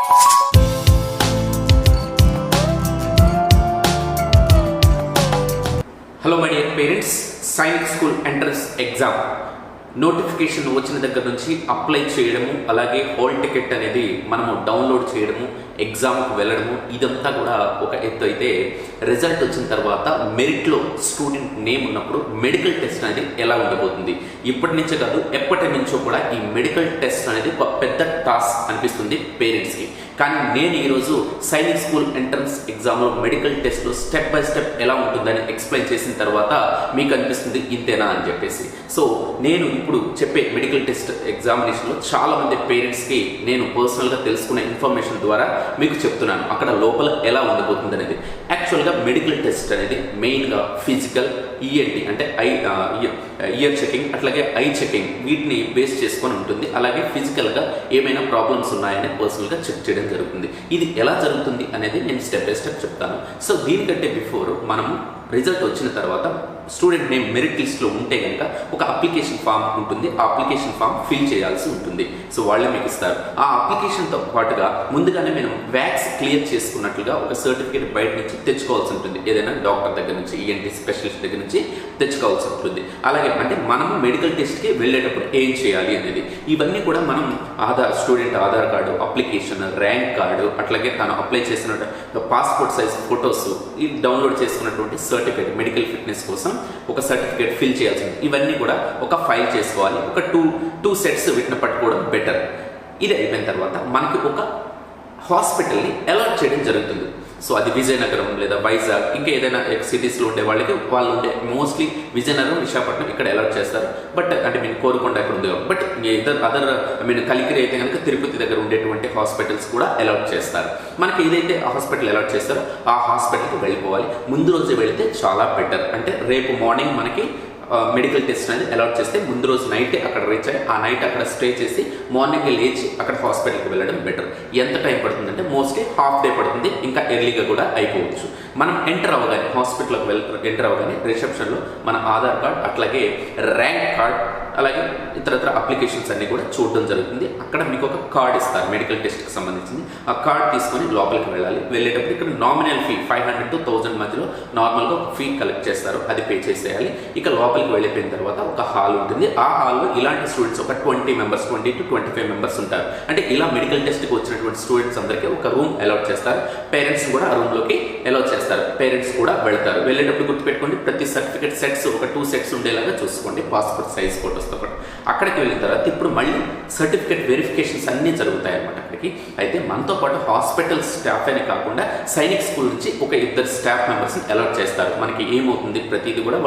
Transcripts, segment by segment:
Hello my dear parents, Sainik school entrance exam notification వచ్చిన దగ్గర నుంచి అప్లై చేయడము, అలాగే హాల్ టికెట్ అనేది మనము డౌన్లోడ్ చేయడము, ఎగ్జామ్కి వెళ్ళడము, ఇదంతా కూడా ఒక ఎత్తు అయితే రిజల్ట్ వచ్చిన తర్వాత మెరిట్లో స్టూడెంట్ నేమ్ ఉన్నప్పుడు మెడికల్ టెస్ట్ అనేది ఎలా ఉండబోతుంది. ఇప్పటి నుంచే కాదు, ఎప్పటి నుంచో కూడా ఈ మెడికల్ టెస్ట్ అనేది ఒక పెద్ద టాస్క్ అనిపిస్తుంది పేరెంట్స్కి. కానీ నేను ఈరోజు సైనిక్ స్కూల్ ఎంట్రన్స్ ఎగ్జామ్లో మెడికల్ టెస్ట్లో స్టెప్ బై స్టెప్ ఎలా ఉంటుందని ఎక్స్ప్లెయిన్ చేసిన తర్వాత మీకు అనిపిస్తుంది ఇంతేనా అని చెప్పేసి. సో నేను ఇప్పుడు చెప్పే మెడికల్ టెస్ట్ ఎగ్జామినేషన్లో చాలామంది పేరెంట్స్కి నేను పర్సనల్గా తెలుసుకున్న ఇన్ఫర్మేషన్ ద్వారా మీకు చెప్తున్నాను అక్కడ లోపల ఎలా ఉండబోతుంది అనేది. యాక్చువల్గా మెడికల్ టెస్ట్ అనేది మెయిన్గా ఫిజికల్, ఈఎన్టీ అంటే ఇయర్ చెకింగ్, అట్లాగే ఐ చెకింగ్, వీటిని బేస్ చేసుకొని ఉంటుంది. అలాగే ఫిజికల్గా ఏమైనా ప్రాబ్లమ్స్ ఉన్నాయని పర్సనల్గా చెక్ చేయడం జరుగుతుంది. ఇది ఎలా జరుగుతుంది అనేది నేను స్టెప్ బై స్టెప్ చెప్తాను. సో దీనికంటే బిఫోర్ మనము రిజల్ట్ వచ్చిన తర్వాత స్టూడెంట్ నేమ్ మెరిట్ లిస్ట్లో ఉంటే కనుక ఒక అప్లికేషన్ ఫామ్ ఉంటుంది. ఆ అప్లికేషన్ ఫామ్ ఫిల్ చేయాల్సి ఉంటుంది. సో వాళ్ళే మీకు ఇస్తారు. ఆ అప్లికేషన్తో పాటుగా ముందుగానే మేము వ్యాక్స్ క్లియర్ చేసుకున్నట్లుగా ఒక సర్టిఫికేట్ బయట నుంచి తెచ్చుకోవాల్సి ఉంటుంది. ఏదైనా డాక్టర్ దగ్గర నుంచి, ఈఎన్టీ స్పెషలిస్ట్ దగ్గర నుంచి తెచ్చుకోవాల్సి ఉంటుంది. అలాగే అంటే మనము మెడికల్ టెస్ట్కి వెళ్ళేటప్పుడు ఏం చేయాలి అనేది, ఇవన్నీ కూడా మనం student Aadhaar card, application, rank card, అట్లాగే తను అప్లై చేసిన పాస్పోర్ట్ సైజ్ ఫొటోస్, ఇది డౌన్లోడ్ చేసుకున్నటువంటి సర్టిఫికేట్, మెడికల్ ఫిట్నెస్ కోసం ఒక సర్టిఫికేట్ ఫిల్ చేయాల్సి ఉంది. ఇవన్నీ కూడా ఒక ఫైల్ చేసుకోవాలి. ఒక టూ సెట్స్ వీటిని పట్టుకోవడం బెటర్. ఇది అయిపోయిన తర్వాత మనకి ఒక హాస్పిటల్ని అలాట్ చేయడం జరుగుతుంది. సో అది విజయనగరం లేదా వైజాగ్, ఇంకా ఏదైనా సిటీస్లో ఉండే వాళ్ళకి వాళ్ళు ఉండే మోస్ట్లీ విజయనగరం, విశాఖపట్నం ఇక్కడ అలాట్ చేస్తారు. బట్ అంటే మీరు కోరుకొండ ఇక్కడ ఉంది, బట్ కలికిరి అయితే కనుక తిరుపతి దగ్గర ఉండేటువంటి హాస్పిటల్స్ కూడా అలాట్ చేస్తారు. మనకి ఏదైతే హాస్పిటల్ అలాట్ చేస్తారో ఆ హాస్పిటల్కి వెళ్ళిపోవాలి. ముందు రోజు వెళితే చాలా బెటర్. అంటే రేపు మార్నింగ్ మనకి మెడికల్ టెస్ట్ అనేది అలాట్ చేస్తే ముందు రోజు నైటే అక్కడ రీచ్ అయ్యి ఆ నైట్ అక్కడ స్టే చేసి మార్నింగ్ లేచి అక్కడ హాస్పిటల్కి వెళ్ళడం బెటర్. ఎంత టైం పడుతుందంటే మోస్ట్లీ హాఫ్ డే పడుతుంది, ఇంకా ఎర్లీగా కూడా అయిపోవచ్చు. మనం ఎంటర్ అవ్వగానే హాస్పిటల్కి ఎంటర్ అవ్వగానే రిసెప్షన్లో మన ఆధార్ కార్డ్, అట్లాగే ర్యాంక్ కార్డ్, అలాగే ఇతరత్ర అప్లికేషన్స్ అన్నీ కూడా చూడడం జరుగుతుంది. అక్కడ మీకు ఒక కార్డ్ ఇస్తారు మెడికల్ టెస్ట్కి సంబంధించింది. ఆ కార్డ్ తీసుకొని లోపలికి వెళ్ళాలి. వెళ్ళేటప్పుడు ఇక్కడ నామినల్ ఫీ 500 to 1000 మధ్యలో నార్మల్గా ఒక ఫీ కలెక్ట్ చేస్తారు, అది పే చేసేయాలి. ఇక లోపలికి వెళ్ళిపోయిన తర్వాత ఒక హాల్ ఉంటుంది. ఆ హాల్లో ఇలాంటి స్టూడెంట్స్ ఒక 20 to 25 మెంబర్స్ ఉంటారు. అంటే ఇలా మెడికల్ టెస్ట్కి వచ్చినటువంటి స్టూడెంట్స్ అందరికీ ఒక రూమ్ అలాట్ చేస్తారు. పేరెంట్స్ కూడా ఆ రూమ్లోకి అలాట్ చేస్తారు. పేరెంట్స్ కూడా వెళ్తారు. వెళ్ళేటప్పుడు గుర్తుపెట్టుకోండి, ప్రతి సర్టిఫికేట్ సెట్స్ ఒక 2 సెట్స్ ఉండేలాగా చూసుకోండి, పాస్పోర్ట్ సైజ్ ఫోటోస్తో పాటు. అక్కడికి వెళ్ళిన తర్వాత ఇప్పుడు మళ్ళీ సర్టిఫికేట్ వెరిఫికేషన్స్ అన్నీ జరుగుతాయి అన్నమాట అక్కడికి. అయితే మనతో పాటు హాస్పిటల్ స్టాఫ్ అనే కాకుండా సైనిక్ స్కూల్ నుంచి ఒక 2 స్టాఫ్ మెంబర్స్ని అలాట్ చేస్తారు. మనకి ఏమవుతుంది ప్రతిదీ కూడా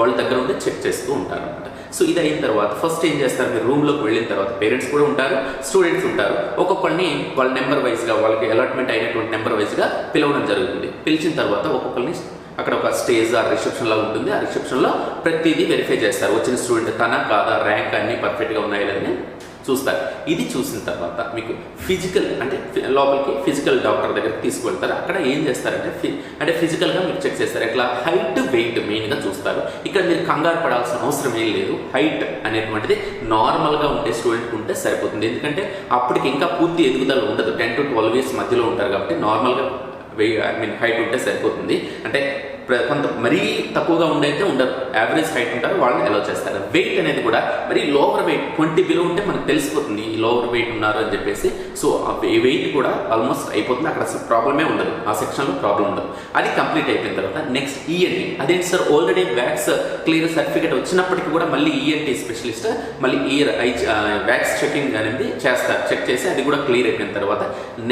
వాళ్ళ దగ్గర ఉండి చెక్ చేస్తూ ఉంటారు అనమాట. సో ఇది అయిన తర్వాత ఫస్ట్ ఏం చేస్తారు, మీరు రూమ్లోకి వెళ్ళిన తర్వాత పేరెంట్స్ కూడా ఉంటారు, స్టూడెంట్స్ ఉంటారు. ఒక్కొక్కరిని వాళ్ళ నెంబర్ వైజ్గా, వాళ్ళకి అలాట్మెంట్ అయినటువంటి నెంబర్ వైజ్గా పిలవడం జరుగుతుంది. పిలిచిన తర్వాత ఒక్కొక్కరిని అక్కడ ఒక స్టేజ్ ఆ రిసెప్షన్లో ఉంటుంది. ఆ రిసెప్షన్లో ప్రతిదీ వెరిఫై చేస్తారు. వచ్చిన స్టూడెంట్ తన కాదా, ర్యాంక్ అన్నీ పర్ఫెక్ట్గా ఉన్నాయా లేదని చూస్తారు. ఇది చూసిన తర్వాత మీకు ఫిజికల్ అంటే లోపలికి ఫిజికల్ డాక్టర్ దగ్గరికి తీసుకువెళ్తారు. అక్కడ ఏం చేస్తారంటే ఫిజికల్గా మీరు చెక్ చేస్తారు. ఎట్లా హైట్, వెయిట్ మెయిన్గా చూస్తారు. ఇక్కడ మీరు కంగారు పడాల్సిన అవసరం ఏం లేదు. హైట్ అనేటువంటిది నార్మల్గా ఉండే స్టూడెంట్ ఉంటే సరిపోతుంది. ఎందుకంటే అప్పటికి ఇంకా పూర్తి ఎదుగుదల ఉండదు. 10 to 12 years మధ్యలో ఉంటారు కాబట్టి నార్మల్గా హైట్ ఉంటే సరిపోతుంది. అంటే కొంత మరీ తక్కువగా ఉండైతే ఉండరు, యావరేజ్ హైట్ ఉంటారు, వాళ్ళని అలౌ చేస్తారు. వెయిట్ అనేది కూడా మరీ లోవర్ వెయిట్ 20 బిలో ఉంటే మనకు తెలిసిపోతుంది ఈ లోవర్ వెయిట్ ఉన్నారు అని చెప్పేసి. సో ఆ వెయిట్ కూడా ఆల్మోస్ట్ అయిపోతుంది. అక్కడ అసలు ప్రాబ్లమే ఉండదు, ఆ సెక్షన్లో ప్రాబ్లం ఉండదు. అది కంప్లీట్ అయిపోయిన తర్వాత నెక్స్ట్ ఈఎన్టీ. అదేంటి sir, already wax clear certificate వచ్చినప్పటికీ కూడా మళ్ళీ ఈఎన్టీ స్పెషలిస్ట్ మళ్ళీ వ్యాక్స్ చెకింగ్ అనేది చేస్తారు. చెక్ చేసి అది కూడా క్లియర్ అయిపోయిన తర్వాత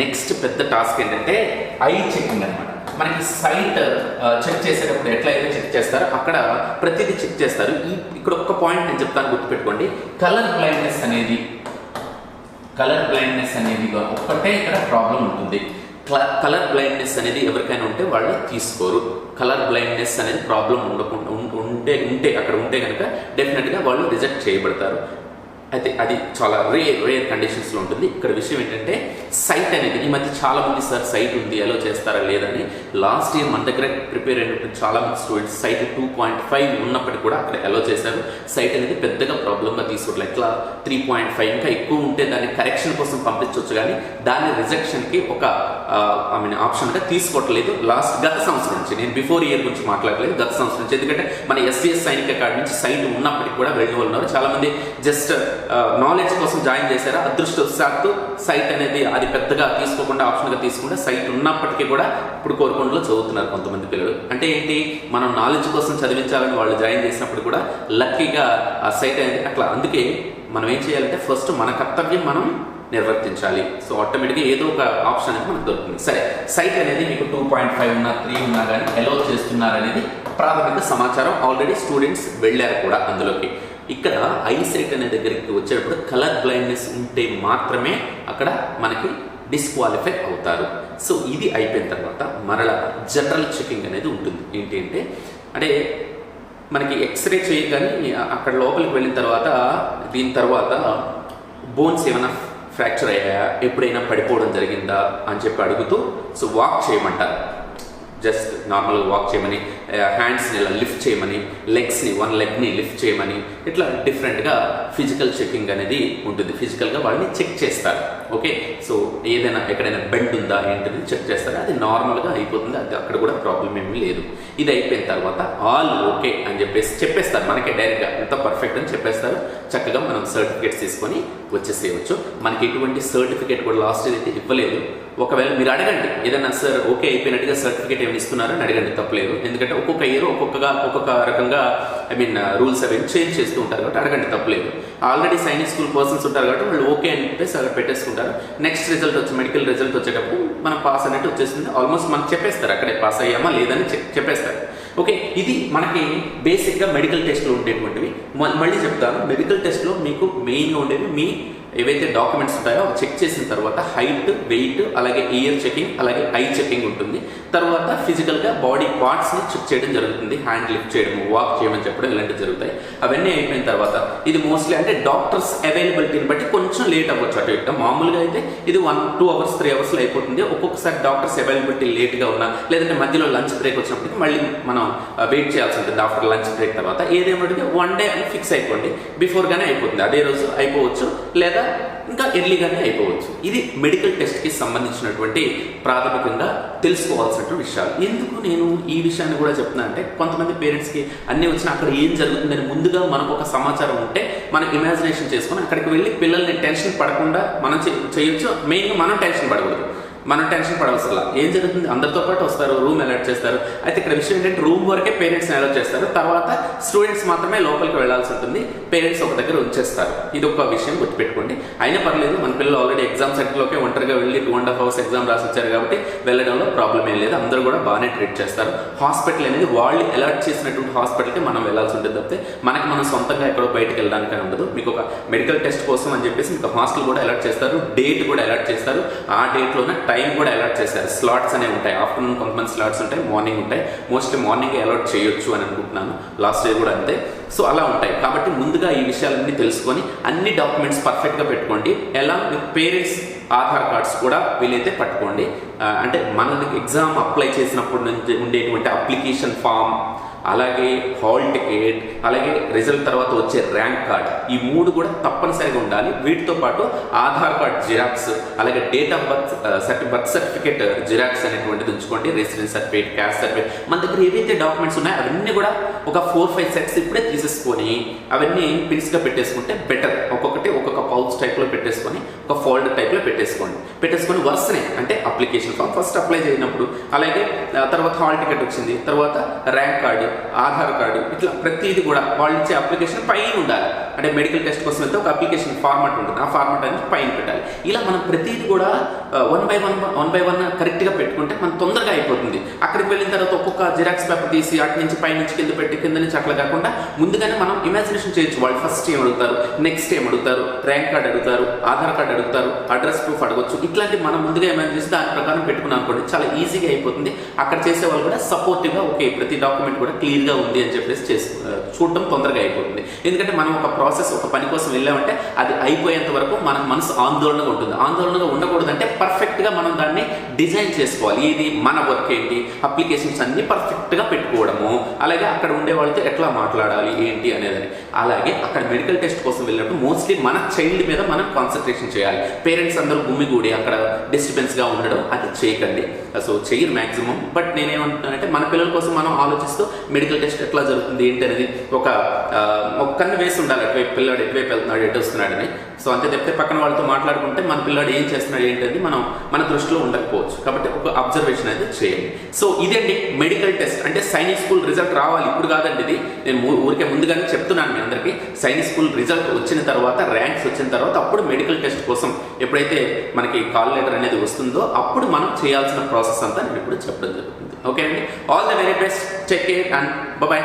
నెక్స్ట్ పెద్ద టాస్క్ ఏంటంటే ఐ చెకింగ్ అనమాట. మనకి సైట్ చెక్ చేసేటప్పుడు ఎట్లయితే చెక్ చేస్తారో అక్కడ ప్రతిదీ చెక్ చేస్తారు. ఇక్కడ ఒక్క పాయింట్ నేను చెప్తాను, గుర్తుపెట్టుకోండి. కలర్ బ్లైండ్నెస్ అనేది ఒక్కటే ఇక్కడ ప్రాబ్లం ఉంటుంది. కలర్ బ్లైండ్నెస్ అనేది ఎవరికైనా ఉంటే వాళ్ళు తీసుకోరు. కలర్ బ్లైండ్నెస్ అనేది ప్రాబ్లం ఉంటే అక్కడ ఉంటే కనుక డెఫినెట్గా వాళ్ళు రిజెక్ట్ చేయబడతారు. అయితే అది చాలా రేర్ కండిషన్స్లో ఉంటుంది. ఇక్కడ విషయం ఏంటంటే సైట్ అనేది ఈ మధ్య చాలా మంది సార్ సైట్ ఉంది అలో చేస్తారా లేదని, లాస్ట్ ఇయర్ మన దగ్గర ప్రిపేర్ అయినటువంటి చాలా మంది స్టూడెంట్స్ సైట్ 2.5 ఉన్నప్పటికీ కూడా అక్కడ అలో చేశారు. సైట్ అనేది పెద్దగా ప్రాబ్లంగా తీసుకోవట్లేదు. ఎట్లా 3.5 ఇంకా ఎక్కువ ఉంటే దాన్ని కరెక్షన్ కోసం పంపించవచ్చు, కానీ దాన్ని రిజెక్షన్కి ఒక ఆప్షన్గా తీసుకోవట్లేదు గత సంవత్సరం నుంచి. నేను బిఫోర్ ఇయర్ గురించి మాట్లాడలేదు, గత సంవత్సరం నుంచి. ఎందుకంటే మన ఎస్సీఎస్ సైనిక అకాడమీ నుంచి సైట్ ఉన్నప్పటికీ కూడా వెళ్ళిన వాళ్ళు ఉన్నారు. చాలా మంది జస్ట్ నాలెడ్జ్ కోసం జాయిన్ చేశారు. అదృష్టవశాత్తు సైట్ అనేది అది పెద్దగా తీసుకోకుండా ఆప్షన్గా తీసుకుంటే సైట్ ఉన్నప్పటికీ కూడా ఇప్పుడు కోరుకొండలో చదువుతున్నారు కొంతమంది పిల్లలు. అంటే ఏంటి, మనం నాలెడ్జ్ కోసం చదివించాలని వాళ్ళు జాయిన్ చేసినప్పుడు కూడా లక్కీగా ఆ సైట్ అనేది అట్లా. అందుకే మనం ఏం చేయాలంటే ఫస్ట్ మన కర్తవ్యం మనం నిర్వర్తించాలి. సో ఆటోమేటిక్గా ఏదో ఒక ఆప్షన్ అనేది మనకు దొరుకుతుంది. సరే, సైట్ అనేది మీకు 2.5 ఉన్నా 3 ఉన్నా కానీ అలో చేస్తున్నారనేది ప్రాథమిక సమాచారం. ఆల్రెడీ స్టూడెంట్స్ వెళ్ళారు కూడా అందులోకి. ఇక్కడ ఐసైట్ అనే దగ్గరికి వచ్చేటప్పుడు కలర్ బ్లైండ్నెస్ ఉంటే మాత్రమే అక్కడ మనకి డిస్క్వాలిఫై అవుతారు. సో ఇది అయిపోయిన తర్వాత మరలా జనరల్ చెకింగ్ అనేది ఉంటుంది. ఏంటి అంటే మనకి ఎక్స్రే చేయగానే అక్కడ లోపలికి వెళ్ళిన తర్వాత దీని తర్వాత బోన్స్ ఏమైనా ఫ్రాక్చర్ అయ్యాయా, ఎప్పుడైనా పడిపోవడం జరిగిందా అని చెప్పి అడుగుతూ సో వాక్ చేయమంటారు. జస్ట్ నార్మల్గా వాక్ చేయమని, హ్యాండ్స్ని ఇలా లిఫ్ట్ చేయమని, లెగ్స్ని 1 లెగ్ని లిఫ్ట్ చేయమని, ఇట్లా డిఫరెంట్గా ఫిజికల్ చెకింగ్ అనేది ఉంటుంది. ఫిజికల్గా వాళ్ళని చెక్ చేస్తారు. ఓకే, సో ఏదైనా ఎక్కడైనా బెండ్ ఉందా ఏంటనేది చెక్ చేస్తారు. అది నార్మల్గా అయిపోతుంది. అది అక్కడ కూడా ప్రాబ్లం ఏమీ లేదు. ఇది అయిపోయిన తర్వాత ఆల్ ఓకే అని చెప్పేస్తారు మనకి డైరెక్ట్గా ఎంత పర్ఫెక్ట్ అని చెప్పేస్తారు. చక్కగా మనం సర్టిఫికేట్స్ తీసుకొని వచ్చేసేయచ్చు. మనకి ఎటువంటి సర్టిఫికేట్ కూడా లాస్ట్ అయితే ఇవ్వలేదు. ఒకవేళ మీరు అడగండి ఏదైనా సార్ ఓకే అయిపోయినట్టుగా సర్టిఫికేట్ ఏమైనా ఇస్తున్నారని అడగండి, తప్పలేదు. ఎందుకంటే ఒక్కొక్క ఇయర్ ఒక్కొక్క రకంగా రూల్స్ అవి చేంజ్ చేస్తూ ఉంటారు కాబట్టి అడగండి, తప్పలేదు. ఆల్రెడీ సైనిక్ స్కూల్ పర్సన్స్ ఉంటారు కాబట్టి వాళ్ళు ఓకే అని చెప్పేసి అక్కడ పెట్టేసుకుంటారు. నెక్స్ట్ రిజల్ట్ మెడికల్ రిజల్ట్ వచ్చేటప్పుడు మనం పాస్ అనేది వచ్చేసింది. ఆల్మోస్ట్ మనకు చెప్పేస్తారు అక్కడే పాస్ అయ్యామా లేదని చెప్పేస్తారు. ఓకే, ఇది మనకి బేసిక్గా మెడికల్ టెస్ట్లో ఉండేటువంటివి. మళ్ళీ చెప్తాను, మెడికల్ టెస్ట్లో మీకు మెయిన్గా ఉండేవి మీ ఏవైతే డాక్యుమెంట్స్ ఉంటాయో అవి చెక్ చేసిన తర్వాత హైట్, వెయిట్, అలాగే ఇయర్ చెకింగ్, అలాగే ఐ చెకింగ్ ఉంటుంది. తర్వాత ఫిజికల్గా బాడీ పార్ట్స్ని చెక్ చేయడం జరుగుతుంది. హ్యాండ్ లిఫ్ట్ చేయడం, వాక్ చేయమని చెప్పడం ఇలాంటివి జరుగుతాయి. అవన్నీ అయిపోయిన తర్వాత ఇది మోస్ట్లీ అంటే డాక్టర్స్ అవైలబిలిటీని బట్టి కొంచెం లేట్ అవ్వచ్చు. అటు ఇట్లా మామూలుగా అయితే ఇది 1-2 అవర్స్ 3 అవర్స్లో అయిపోతుంది. ఒక్కొక్కసారి డాక్టర్స్ అవైలబిలిటీ లేట్గా ఉన్నా, లేదంటే మధ్యలో లంచ్ బ్రేక్ వచ్చినప్పటికీ మళ్ళీ మనం వెయిట్ చేయాల్సి ఉంటుంది. ఆఫ్టర్ లంచ్ బ్రేక్ తర్వాత ఏదేమటికి 1 డే అని ఫిక్స్ అయిపోండి. బిఫోర్గానే అయిపోతుంది, అదే రోజు అయిపోవచ్చు, లేదా ఇంకా ఎర్లీగానే అయిపోవచ్చు. ఇది మెడికల్ టెస్ట్కి సంబంధించినటువంటి ప్రాథమికంగా తెలుసుకోవాల్సినటువంటి విషయాలు. ఎందుకు నేను ఈ విషయాన్ని కూడా చెప్తున్నా అంటే కొంతమంది పేరెంట్స్కి అన్నీ వచ్చినా అక్కడ ఏం జరుగుతుందని ముందుగా మనకు ఒక సమాచారం ఉంటే మనం ఇమాజినేషన్ చేసుకొని అక్కడికి వెళ్ళి పిల్లల్ని టెన్షన్ పడకుండా మనం చేయొచ్చు. మెయిన్గా మనం టెన్షన్ పడకూడదు. మనం టెన్షన్ పడవసలా. ఏం జరుగుతుంది, అందరితో పాటు వస్తారు, రూమ్ అలర్ట్ చేస్తారు. అయితే ఇక్కడ విషయం ఏంటంటే రూమ్ వరకే పేరెంట్స్ని అలర్ట్ చేస్తారు. తర్వాత స్టూడెంట్స్ మాత్రమే లోపలికి వెళ్లాల్సి ఉంటుంది. పేరెంట్స్ ఒక దగ్గర ఉంచేస్తారు. ఇది ఒక విషయం గుర్తుపెట్టుకోండి. అయినా పర్లేదు, మన పిల్లలు ఆల్రెడీ ఎగ్జామ్ సెంటర్లోకి ఒంటరిగా వెళ్ళి 2.5 hours ఎగ్జామ్ రాసి వచ్చారు కాబట్టి వెళ్ళడంలో ప్రాబ్లం ఏం లేదు. అందరూ కూడా బాగానే ట్రీట్ చేస్తారు. హాస్పిటల్ అనేది వాళ్ళు అలర్ట్ చేసినటువంటి హాస్పిటల్కి మనం వెళ్ళాల్సి ఉంటుంది తప్పితే మనకి మనం సొంతంగా ఎక్కడో బయటకు వెళ్ళడానికి ఉండదు. మీకు ఒక మెడికల్ టెస్ట్ కోసం అని చెప్పేసి మీకు హాస్టల్ కూడా అలర్ట్ చేస్తారు, డేట్ కూడా అలర్ట్ చేస్తారు. ఆ డేట్లోనే టైం కూడా అలర్ట్ చేశారు. స్లాట్స్ అనేవి ఉంటాయి. ఆఫ్టర్నూన్ కొంతమంది స్లాట్స్ ఉంటాయి, మార్నింగ్ ఉంటాయి. మోస్ట్లీ మార్నింగ్ అలర్ట్ చేయొచ్చు అని అనుకుంటున్నాను. లాస్ట్ ఇయర్ కూడా అంతే. సో అలా ఉంటాయి కాబట్టి ముందుగా ఈ విషయాలన్నీ తెలుసుకొని అన్ని డాక్యుమెంట్స్ పర్ఫెక్ట్గా పెట్టుకోండి. ఎలా మీ పేరెంట్స్ ఆధార్ కార్డ్స్ కూడా వీలైతే పట్టుకోండి. అంటే మనకి ఎగ్జామ్ అప్లై చేసినప్పుడు నుంచి ఉండేటువంటి అప్లికేషన్ ఫామ్, అలాగే హాల్ టికెట్, అలాగే రిజల్ట్ తర్వాత వచ్చే ర్యాంక్ కార్డ్, ఈ 3 కూడా తప్పనిసరిగా ఉండాలి. వీటితో పాటు ఆధార్ కార్డ్ జిరాక్స్, అలాగే date of birth certificate xerox అనేటువంటిది ఉంచుకోండి. రెసిడెన్స్ సర్టిఫికేట్, క్యాస్ట్ సర్టిఫికేట్, మన దగ్గర ఏవైతే డాక్యుమెంట్స్ ఉన్నాయో అవన్నీ కూడా ఒక 4-5 సెట్స్ ఇప్పుడే తీసేసుకొని అవన్నీ పిన్స్గా పెట్టేసుకుంటే బెటర్. ఒక్కొక్కటి ఒక్కొక్క పౌచ్ టైప్లో పెట్టేసుకొని ఒక ఫోల్డర్ టైప్లో పెట్టేసుకొని వరుసనే అంటే అప్లికేషన్ ఫామ్ ఫస్ట్ అప్లై చేయనప్పుడు, అలాగే తర్వాత హాల్ టికెట్ వచ్చింది, తర్వాత ర్యాంక్ కార్డు, ఆధార్ కార్డు, ఇట్లా ప్రతిదీ కూడా వాళ్ళు ఇచ్చే అప్లికేషన్ పైన ఉండాలి. అంటే మెడికల్ టెస్ట్ కోసం అయితే ఒక అప్లికేషన్ ఫార్మాట్ ఉంటుంది, ఆ ఫార్మాట్ అనేది పైన పెట్టాలి. ఇలా మనం ప్రతిదీ కూడా 1 by 1 కరెక్ట్గా పెట్టుకుంటే మనం తొందరగా అయిపోతుంది. అక్కడికి వెళ్ళిన తర్వాత ఒక్కొక్క జిరాక్స్ పేపర్ తీసి అటు నుంచి పై నుంచి కింద పెట్టి కింద నుంచి అట్లా కాకుండా ముందుగానే మనం ఇమాజినేషన్ చేయొచ్చు. వాళ్ళు ఫస్ట్ ఏం అడుగుతారు, నెక్స్ట్ ఏం అడుగుతారు, ర్యాంక్ కార్డ్ అడుగుతారు, ఆధార్ కార్డ్ అడుగుతారు, అడ్రస్ ప్రూఫ్ అడగొచ్చు. ఇట్లాంటివి మనం ముందుగా ఇమాజిన్ చేసి దాని ప్రకారం పెట్టుకున్నాం అనుకోండి, చాలా ఈజీగా అయిపోతుంది. అక్కడ చేసే వాళ్ళు కూడా సపోర్టివ్గా ఓకే ప్రతి డాక్యుమెంట్ కూడా క్లియర్గా ఉంది అని చెప్పేసి చూడటం తొందరగా అయిపోతుంది. ఎందుకంటే మనం ఒక ప్రాసెస్, ఒక పని కోసం వెళ్ళామంటే అది అయిపోయేంత వరకు మన మనసు ఆందోళనగా ఉంటుంది. ఆందోళనగా ఉండకూడదంటే పర్ఫెక్ట్గా మనం దాన్ని డిజైన్ చేసుకోవాలి. ఇది మన వర్క్ ఏంటి, అప్లికేషన్స్ అన్ని పర్ఫెక్ట్గా పెట్టుకోవడము, అలాగే అక్కడ ఉండే వాళ్ళతో ఎట్లా మాట్లాడాలి ఏంటి అనేది. అలాగే అక్కడ మెడికల్ టెస్ట్ కోసం వెళ్ళినప్పుడు మోస్ట్లీ మన చైల్డ్ మీద మనం కాన్సన్ట్రేషన్ చేయాలి. పేరెంట్స్ అందరూ గుమ్మిగూడి అక్కడ డిస్టర్బెన్స్గా ఉండడం అది చేయకండి. సో చెయ్యరు మ్యాక్సిమం. బట్ నేనేమంటున్నానంటే మన పిల్లల కోసం మనం ఆలోచిస్తూ మెడికల్ టెస్ట్ ఎట్లా జరుగుతుంది ఏంటి అనేది ఒక కన్ను వేసి ఉండాలి. అటువైపు పిల్లాడు ఎటువైపు వెళ్తున్నాడు, ఎటు వస్తున్నాడని. సో అంతే తప్పితే పక్కన వాళ్ళతో మాట్లాడుకుంటే మన పిల్లాడు ఏం చేస్తున్నాడు ఏంటది మనం మన దృష్టిలో ఉండకపోవచ్చు. కాబట్టి ఒక అబ్జర్వేషన్ అనేది చేయండి. సో ఇదండి మెడికల్ టెస్ట్. అంటే సైనిక్ స్కూల్ రిజల్ట్ రావాలి, ఇప్పుడు కాదండి ఇది. నేను ఊరికే ముందుగానే చెప్తున్నాను మీ అందరికీ. సైనిక్ స్కూల్ రిజల్ట్ వచ్చిన తర్వాత, ర్యాంక్స్ వచ్చిన తర్వాత అప్పుడు మెడికల్ టెస్ట్ కోసం ఎప్పుడైతే మనకి కాల్ లెటర్ అనేది వస్తుందో అప్పుడు మనం చేయాల్సిన ప్రాసెస్ అంతా నేను ఇప్పుడు చెప్పడం జరుగుతుంది. ఓకే అండి, all the very best, take care and bye.